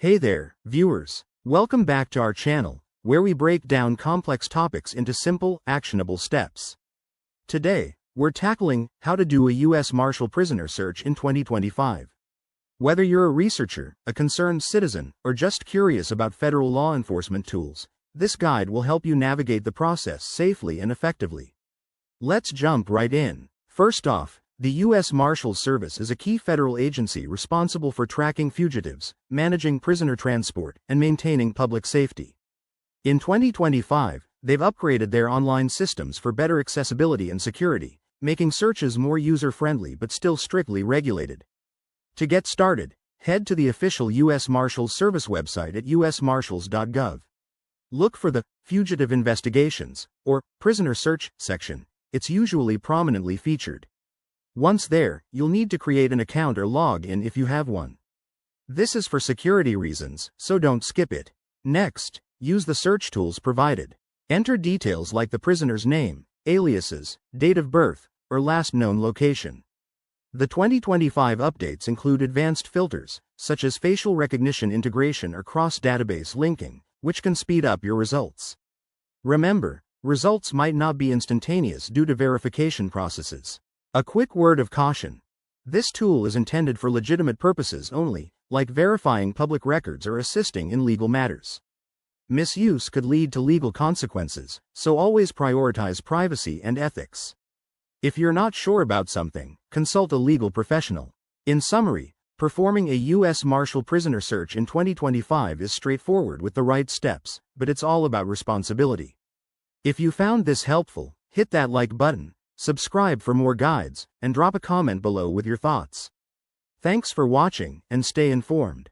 Hey there, viewers. Welcome back to our channel, where we break down complex topics into simple, actionable steps. Today, we're tackling how to do a U.S. Marshal prisoner search in 2025. Whether you're a researcher, a concerned citizen, or just curious about federal law enforcement tools, this guide will help you navigate the process safely and effectively. Let's jump right in. First off, the U.S. Marshals Service is a key federal agency responsible for tracking fugitives, managing prisoner transport, and maintaining public safety. In 2025, they've upgraded their online systems for better accessibility and security, making searches more user-friendly but still strictly regulated. To get started, head to the official U.S. Marshals Service website at usmarshals.gov. Look for the Fugitive Investigations, or Prisoner Search section. It's usually prominently featured. Once there, you'll need to create an account or log in if you have one. This is for security reasons, so don't skip it. Next, use the search tools provided. Enter details like the prisoner's name, aliases, date of birth, or last known location. The 2025 updates include advanced filters, such as facial recognition integration or cross-database linking, which can speed up your results. Remember, results might not be instantaneous due to verification processes. A quick word of caution. This tool is intended for legitimate purposes only, like verifying public records or assisting in legal matters. Misuse could lead to legal consequences, so always prioritize privacy and ethics. If you're not sure about something, consult a legal professional. In summary, performing a U.S. Marshal prisoner search in 2025 is straightforward with the right steps, but it's all about responsibility. If you found this helpful, hit that like button, subscribe for more guides, and drop a comment below with your thoughts. Thanks for watching, and stay informed.